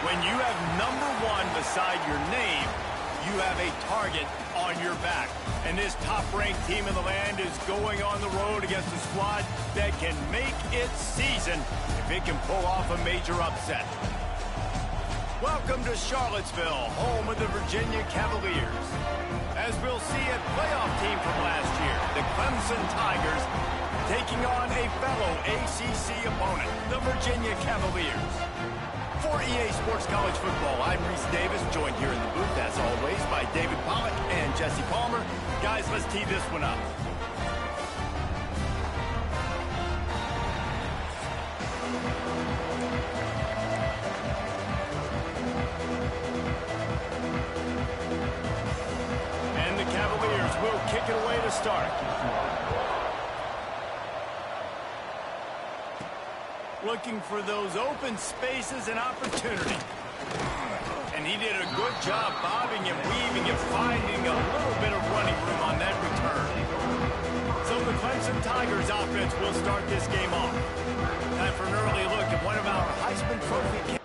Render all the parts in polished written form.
When you have number 1 beside your name, you have a target on your back. And this top-ranked team in the land is going on the road against a squad that can make its season if it can pull off a major upset. Welcome to Charlottesville, home of the Virginia Cavaliers. As we'll see, a playoff team from last year, the Clemson Tigers, taking on a fellow ACC opponent, the Virginia Cavaliers. For EA Sports College Football, I'm Reese Davis, joined here in the booth, as always, by David Pollack and Jesse Palmer. Guys, let's tee this one up. And the Cavaliers will kick it away to start. Looking for those open spaces and opportunity. And he did a good job bobbing and weaving and finding a little bit of running room on that return. So the Clemson Tigers offense will start this game off. Time for an early look at one of our Heisman Trophy candidates.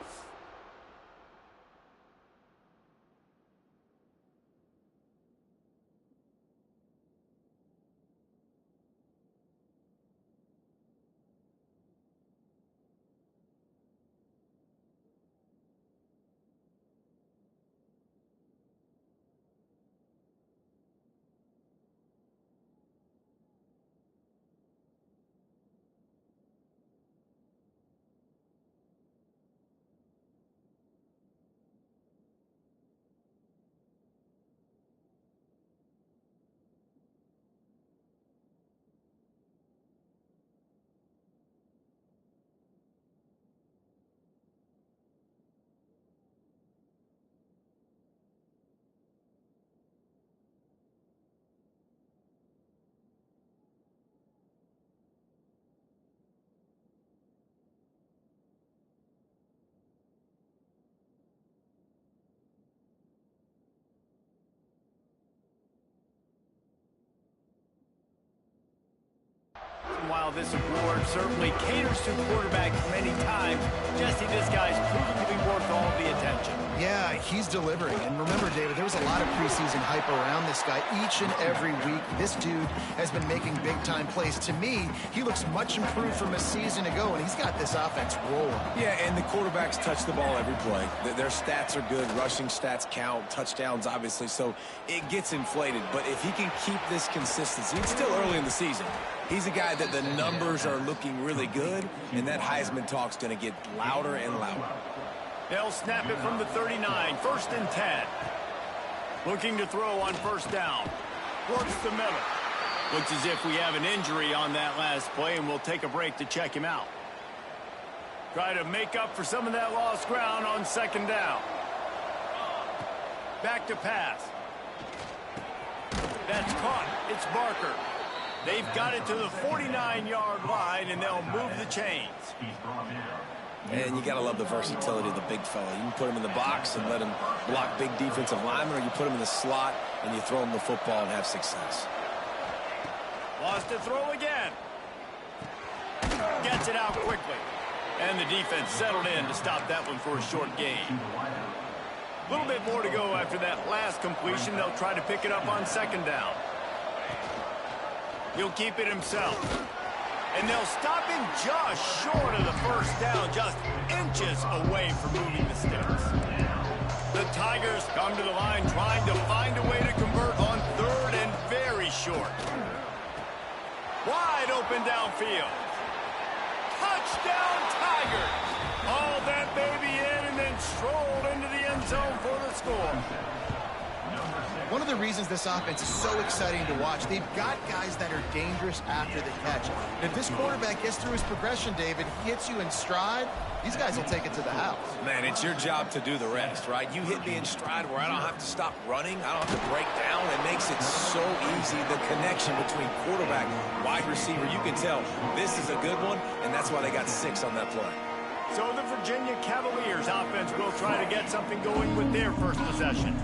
While this award certainly caters to quarterbacks many times, Jesse, this guy's proven to be worth all the attention. Yeah, he's delivering. And remember, David, there was a lot of preseason hype around this guy each and every week. This dude has been making big-time plays. To me, he looks much improved from a season ago, and he's got this offense rolling. Yeah, and the quarterbacks touch the ball every play. Their stats are good. Rushing stats count. Touchdowns, obviously. So it gets inflated. But if he can keep this consistency, it's still early in the season. He's a guy that the numbers are looking really good, and that Heisman talk's going to get louder and louder. They'll snap it from the 39, 1st and 10. Looking to throw on 1st down. Works the middle. Looks as if we have an injury on that last play, and we'll take a break to check him out. Try to make up for some of that lost ground on 2nd down. Back to pass. That's caught. It's Barker. They've got it to the 49-yard line, and they'll move the chains. And you got to love the versatility of the big fella. You can put him in the box and let him block big defensive linemen, or you put him in the slot and you throw him the football and have success. Lost to throw again. Gets it out quickly. And the defense settled in to stop that one for a short gain. A little bit more to go after that last completion. They'll try to pick it up on 2nd down. He'll keep it himself. And they'll stop him just short of the 1st down, just inches away from moving the sticks. The Tigers come to the line trying to find a way to convert on 3rd and very short. Wide open downfield. Touchdown Tigers! Hauled that baby in and then strolled into the end zone for the score. One of the reasons this offense is so exciting to watch, they've got guys that are dangerous after the catch. And if this quarterback gets through his progression, David, he hits you in stride, these guys will take it to the house. Man, it's your job to do the rest, right? You hit me in stride where I don't have to stop running. I don't have to break down. It makes it so easy. The connection between quarterback, wide receiver, you can tell this is a good one, and that's why they got 6 on that play. So the Virginia Cavaliers offense will try to get something going with their first possession.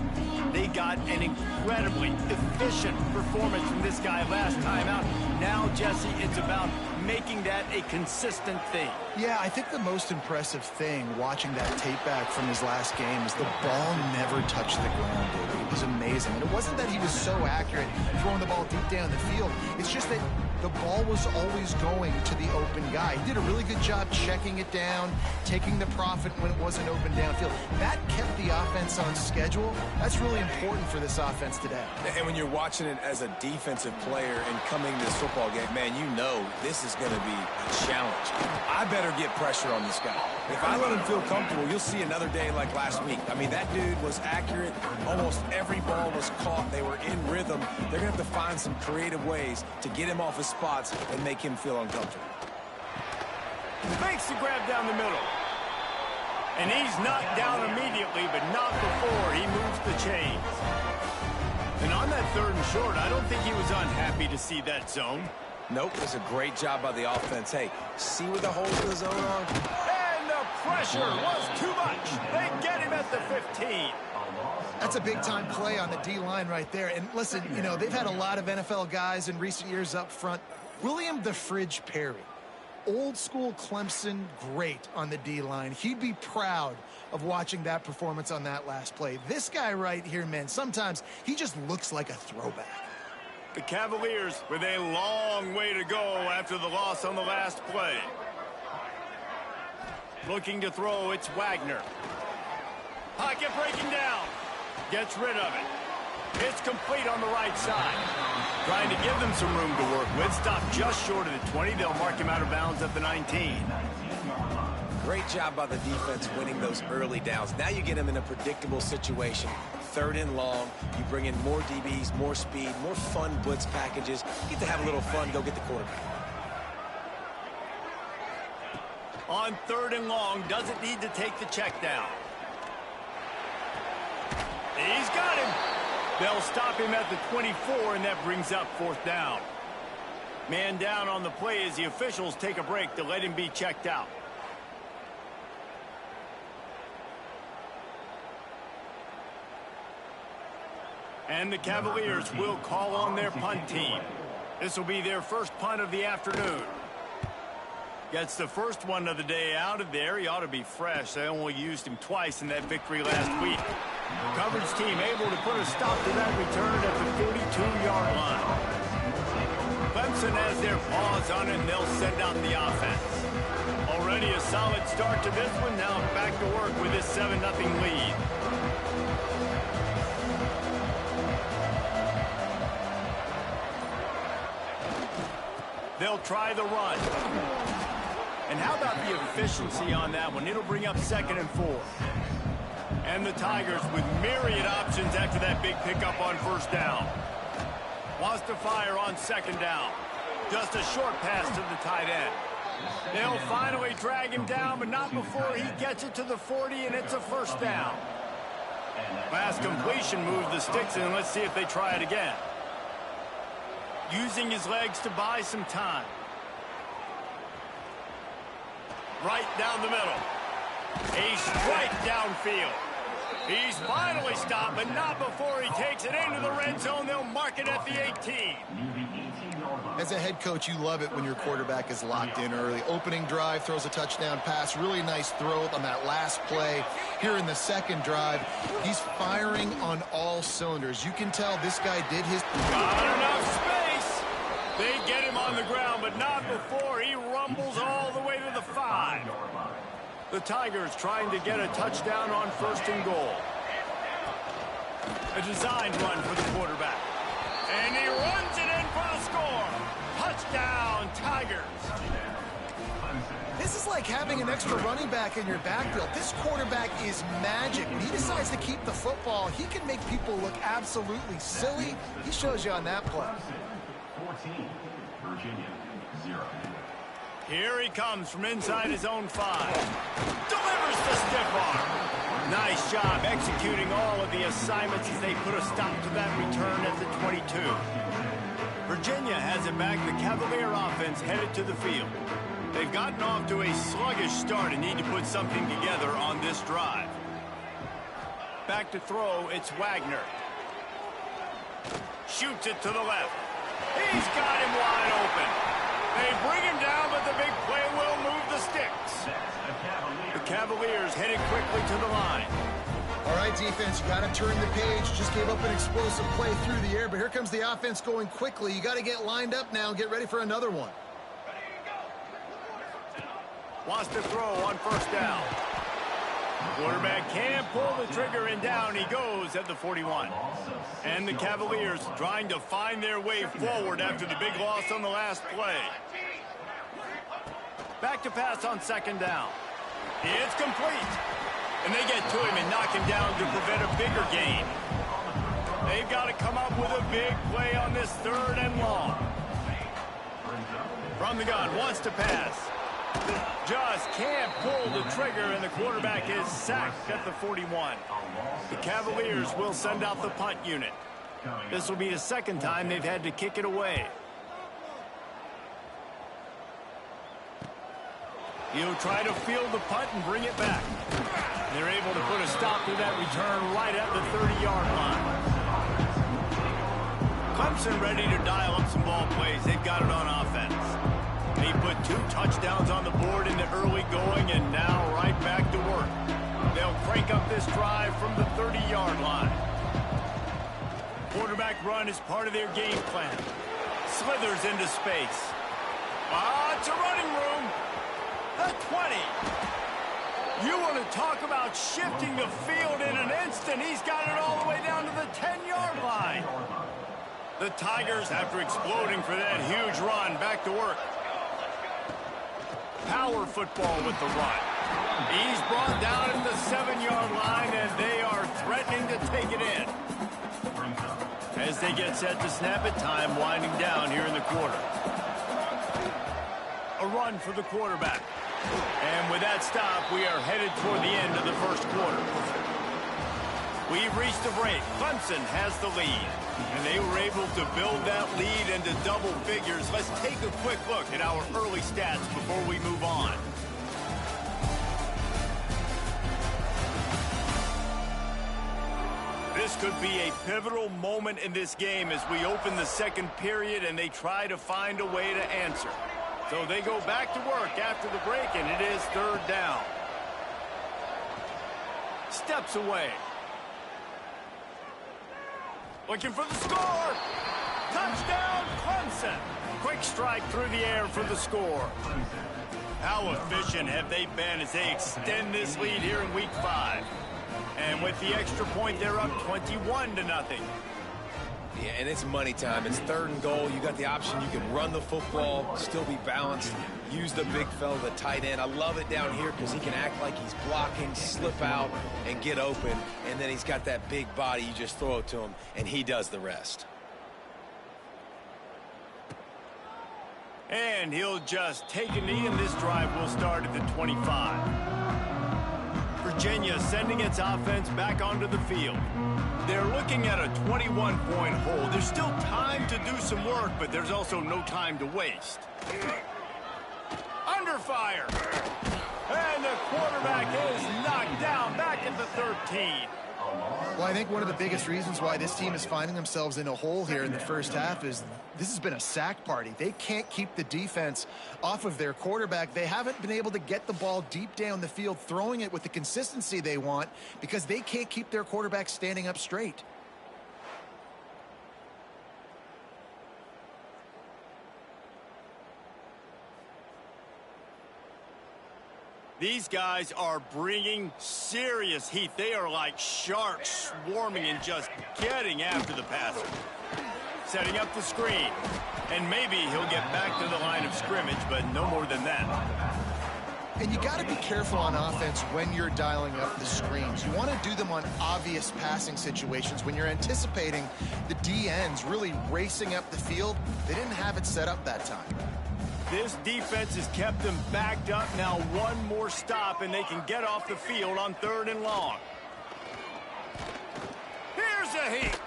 They got an incredibly efficient performance from this guy last time out. Now, Jesse, it's about making that a consistent thing. Yeah, I think the most impressive thing watching that tape back from his last game is the ball never touched the ground, dude. It was amazing. And it wasn't that he was so accurate throwing the ball deep down the field. It's just that the ball was always going to the open guy. He did a really good job checking it down, taking the profit when it wasn't open downfield. That kept the offense on schedule. That's really important for this offense today. And when you're watching it as a defensive player and coming to this football game, man, you know this is going to be a challenge. I better get pressure on this guy. If I let him feel comfortable, you'll see another day like last week. I mean, that dude was accurate. Almost every ball was caught. They were in rhythm. They're going to have to find some creative ways to get him off his spots and make him feel uncomfortable. Fakes the grab down the middle. And he's knocked down immediately, but not before he moves the chains. And on that 3rd and short, I don't think he was unhappy to see that zone. Nope, it's a great job by the offense. Hey, see where the holes in the zone are? And the pressure was too much. They get him at the 15. That's a big-time play on the D-line right there. And listen, you know, they've had a lot of NFL guys in recent years up front. William the Fridge Perry, old-school Clemson great on the D-line. He'd be proud of watching that performance on that last play. This guy right here, man, sometimes he just looks like a throwback. The Cavaliers with a long way to go after the loss on the last play. Looking to throw, it's Wagner. Pocket breaking down. Gets rid of it. It's complete on the right side. Trying to give them some room to work with. Stopped just short of the 20. They'll mark him out of bounds at the 19. Great job by the defense winning those early downs. Now you get them in a predictable situation. 3rd and long. You bring in more DBs, more speed, more fun blitz packages. You get to have a little fun. Go get the quarterback. On 3rd and long, doesn't need to take the check down. He's got him. They'll stop him at the 24, and that brings up 4th down. Man down on the play as the officials take a break to let him be checked out. And the Cavaliers will call on their punt team. This will be their first punt of the afternoon. Gets the first one of the day out of there. He ought to be fresh. They only used him twice in that victory last week. Coverage team able to put a stop to that return at the 42-yard line. Clemson has their paws on it, and they'll send out the offense. Already a solid start to this one. Now back to work with this 7-0 lead. They'll try the run. And how about the efficiency on that one? It'll bring up 2nd and 4. And the Tigers with myriad options after that big pickup on 1st down. Wants to fire on 2nd down. Just a short pass to the tight end. They'll finally drag him down, but not before he gets it to the 40, and it's a 1st down. Pass completion moves the sticks in. Let's see if they try it again. Using his legs to buy some time. Right down the middle. A strike downfield. He's finally stopped, but not before he takes it into the red zone. They'll mark it at the 18. As a head coach, you love it when your quarterback is locked in early. Opening drive, throws a touchdown pass. Really nice throw on that last play. Here in the 2nd drive, he's firing on all cylinders. You can tell this guy did his... Got enough space. They get him on the ground, but not before he rumbles all the way to the 5. The Tigers trying to get a touchdown on 1st and goal. A designed run for the quarterback. And he runs it in for the score. Touchdown, Tigers. This is like having an extra running back in your backfield. This quarterback is magic. When he decides to keep the football, he can make people look absolutely silly. He shows you on that play. 14, Virginia, 0. Here he comes from inside his own 5. Delivers the stiff arm. Nice job executing all of the assignments as they put a stop to that return at the 22. Virginia has it back. The Cavalier offense headed to the field. They've gotten off to a sluggish start and need to put something together on this drive. Back to throw, it's Wagner. Shoots it to the left. He's got him wide open. They bring him down, but the big play will move the sticks. The Cavaliers headed quickly to the line. All right, defense, you got to turn the page. Just gave up an explosive play through the air, but here comes the offense going quickly. You got to get lined up now and get ready for another one. Wants to throw on first down. Quarterback can't pull the trigger, and down he goes at the 41. And the Cavaliers trying to find their way forward after the big loss on the last play. Back to pass on second down. It's complete. And they get to him and knock him down to prevent a bigger gain. They've got to come up with a big play on this third and long. From the gun, wants to pass. Just can't pull the trigger, and the quarterback is sacked at the 41. The Cavaliers will send out the punt unit. This will be the second time they've had to kick it away. He'll try to field the punt and bring it back. They're able to put a stop to that return right at the 30-yard line. Clemson ready to dial up some ball plays. They've got it on offense. They put 2 touchdowns on the board in the early going, and now right back to work. They'll crank up this drive from the 30-yard line. Quarterback run is part of their game plan. Slithers into space. It's a running room. The 20. You want to talk about shifting the field in an instant. He's got it all the way down to the 10-yard line. The Tigers, after exploding for that huge run, back to work. Power football with the run. He's brought down at the 7-yard line, and they are threatening to take it in. As they get set to snap it, time winding down here in the quarter. A run for the quarterback. And with that stop, we are headed toward the end of the first quarter. We've reached the break. Clemson has the lead. And they were able to build that lead into double figures. Let's take a quick look at our early stats before we move on. This could be a pivotal moment in this game as we open the second period and they try to find a way to answer. So they go back to work after the break, and it is third down. Steps away. Looking for the score. Touchdown, Clemson. Quick strike through the air for the score. How efficient have they been as they extend this lead here in Week 5? And with the extra point, they're up 21-0. Yeah, and it's money time. It's third and goal. You got the option. You can run the football, still be balanced, use the big fella, the tight end. I love it down here because he can act like he's blocking, slip out, and get open. And then he's got that big body. You just throw it to him, and he does the rest. And he'll just take a knee, and this drive will start at the 25. Virginia sending its offense back onto the field. They're looking at a 21-point hold. There's still time to do some work, but there's also no time to waste. Under fire. And the quarterback is knocked down back at the 13. Well, I think one of the biggest reasons why this team is finding themselves in a hole here in the first half is this has been a sack party. They can't keep the defense off of their quarterback. They haven't been able to get the ball deep down the field, throwing it with the consistency they want because they can't keep their quarterback standing up straight. These guys are bringing serious heat. They are like sharks swarming and just getting after the passer. Setting up the screen. And maybe he'll get back to the line of scrimmage, but no more than that. And you got to be careful on offense when you're dialing up the screens. You want to do them on obvious passing situations. When you're anticipating the DNs really racing up the field, they didn't have it set up that time. This defense has kept them backed up. Now one more stop, and they can get off the field on third and long. Here's a heat.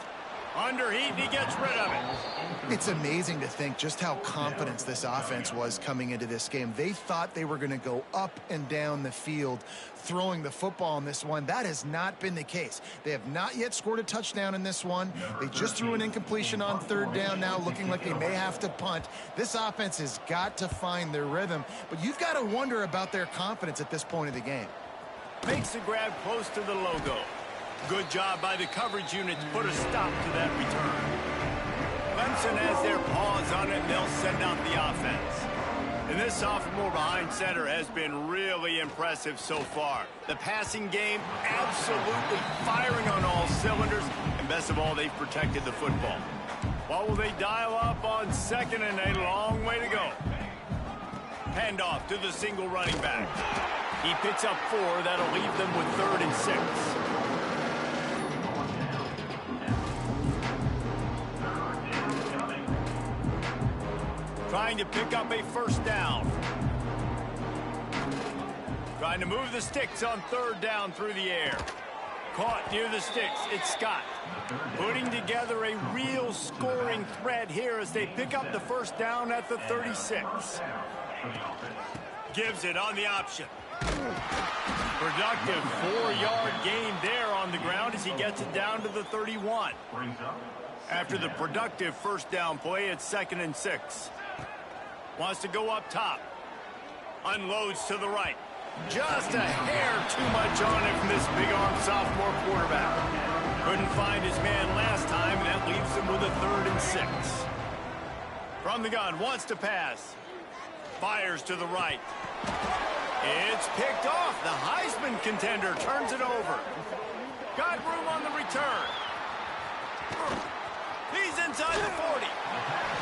Under heat, and he gets rid of it. It's amazing to think just how confident this offense was coming into this game. They thought they were going to go up and down the field throwing the football in this one. That has not been the case. They have not yet scored a touchdown in this one. They just threw an incompletion on third down now, looking like they may have to punt. This offense has got to find their rhythm, but you've got to wonder about their confidence at this point of the game. Makes the grab close to the logo. Good job by the coverage unit to put a stop to that return. Clemson has their paws on it, and they'll send out the offense. And this sophomore behind center has been really impressive so far. The passing game absolutely firing on all cylinders, and best of all, they've protected the football. What will they dial up on second and a long way to go? Handoff to the single running back. He picks up 4. That'll leave them with 3rd and 6. Trying to pick up a first down. Trying to move the sticks on 3rd down through the air. Caught near the sticks. It's Scott. Putting together a real scoring threat here as they pick up the first down at the 36. Gives it on the option. Productive 4-yard gain there on the ground as he gets it down to the 31. After the productive first down play, it's 2nd and 6. Wants to go up top. Unloads to the right. Just a hair too much on it from this big-arm sophomore quarterback. Couldn't find his man last time, and that leaves him with a 3rd and 6. From the gun, wants to pass. Fires to the right. It's picked off. The Heisman contender turns it over. Got room on the return. He's inside the 40.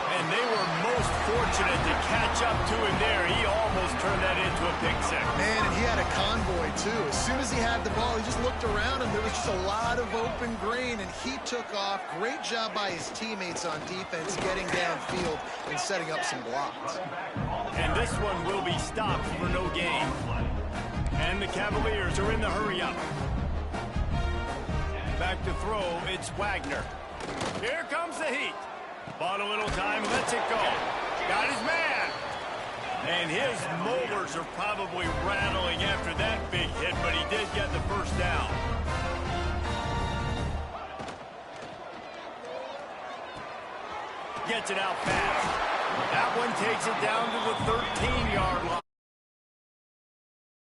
And they were most fortunate to catch up to him there. He almost turned that into a pick six. Man, and he had a convoy, too. As soon as he had the ball, he just looked around, and there was just a lot of open green, and he took off. Great job by his teammates on defense, getting downfield and setting up some blocks. And this one will be stopped for no gain. And the Cavaliers are in the hurry-up. Back to throw, it's Wagner. Here comes the heat. Bought a little time, lets it go. Got his man. And his molars are probably rattling after that big hit, but he did get the first down. Gets it out fast. That one takes it down to the 13-yard line.